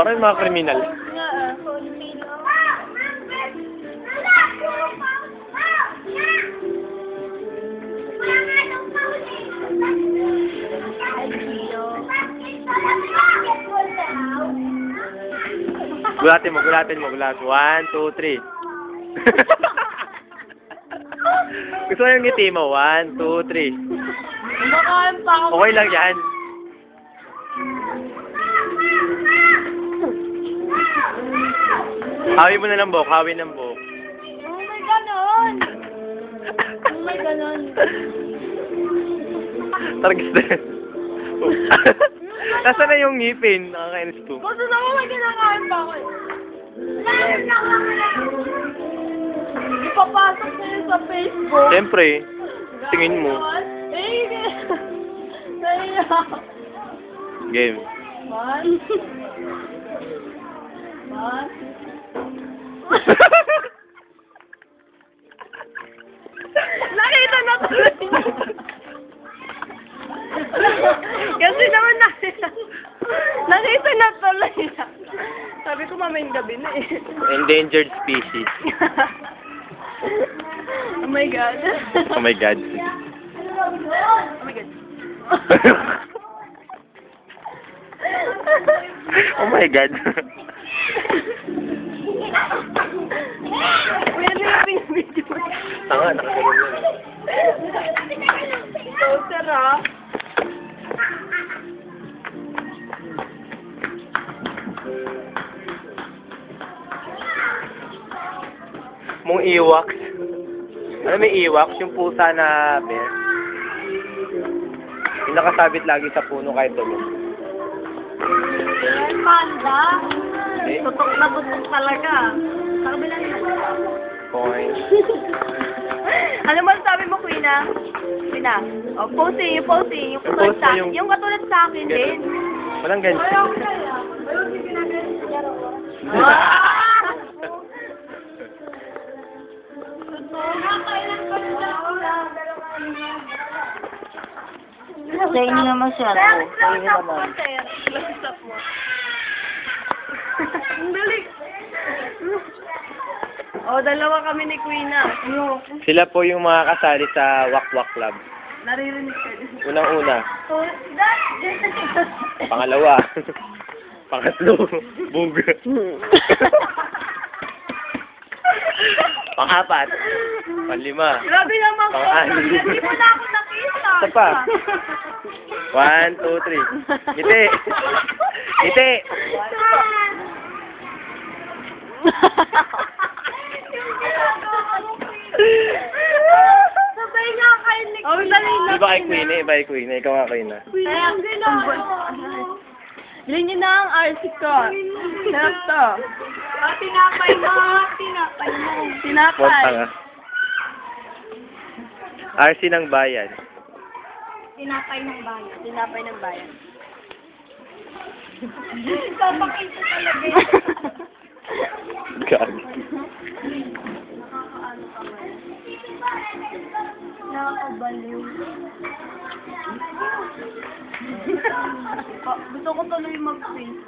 Parang yung mga kriminal. Gulatin mo. 1, 2, 3. Gusto ko yung ngiti mo. 1, 2, 3. Okay lang yan. Hawi mo na ng buhok. Oh my ganon. Targis na yan. Nasaan na yung ngipin? Nakakainis to. Gusto na mo may kinakain pa ako. Ipapasok ko yun sa Facebook. Siyempre, tingin mo. Game. 1. Nakita na tuloy niya. Kasi naman nakita na tuloy niya. Sabi ko mamayang gabi na eh. Endangered species. Oh my God. Oh my God. Oh my God. Oh my God. Kuya na yung pinabidyo mo. Tanga, nakaganon yun. So, sarap. Mong iwaks. Ano may iwaks? Yung pusa na bear. Yung nakasabit lagi sa puno kahit tulog. Panda. Eh? Tutok na tutok talaga. Sa kabila nila. Coin. Ano man sabi mo, Quina? Quina. Oh, posing. Yung katulad Post sa na akin. yung- Yung katulad sa akin din. Walang ganyan. Sa inyo naman siya. Sa inyo naman. Ang dali. Dalawa kami ni Quina. Sila po yung mga kasali sa Wak Wak Club. Naririnig ka din. Unang-una. Pangalawa. Pangatlo. Bungga. Pang-apat. Panlima. Grabe naman po. Pang-anim. Hindi mo na ako nakita. Isa pa. 1, 2, 3. Ngiti. Ngiti. Sabay nga kayo ni Queen. Iba kay Queen eh. Iba kay Queen eh. Ikaw nga Queen ah. Kaya ang ginawa. Bilhin niyo na ang RC ko. Sarap to. Tinapay mo. Punta nga. RC ng bayan. Tinapay ng bayan. Papakita talaga yun. Gag. Nakakabaliw. Gusto ko tuloy mag-face.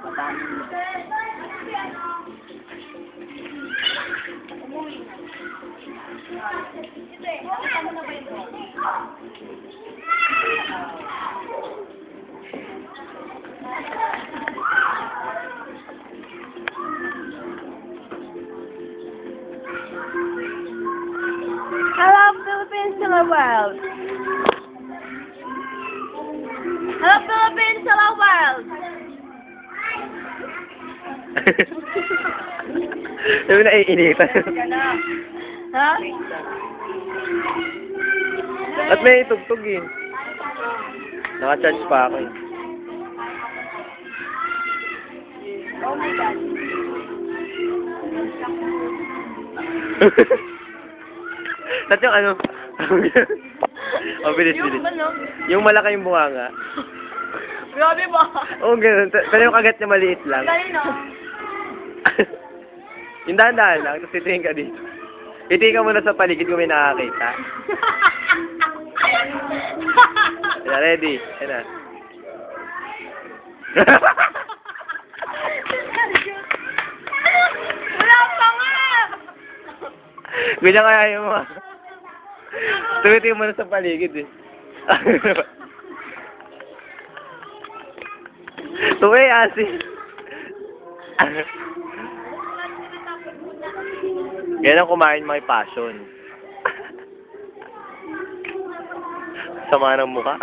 Hello, Philippines to the world. Hello, Philippines to the world. Sabi na iinitan. Ha? At may tugtog eh. Naka-charge pa ako eh. Oh my God. Saan yung ano? Oh, bilis, Yung bilis. ano? Yung malaki yung bunganga. Grabe ba? Oo, ganun. Pero yung kagat niya maliit lang. Dali na. Yung dahan-dahan lang, tapos titingin ka dito. Titingin ka muna sa paligid kung may nakakita. Yan, ready? Yan na. Wala pa nga! Ganyan kaya yung mga... Tumitingin muna sa paligid eh. Tuwi, asi. Ganyan kumain may passion. Sama ng mukha.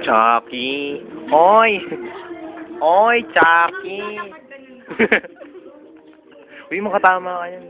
Chucky. Oy! Oy, Chucky! Uy, makatama ka yan.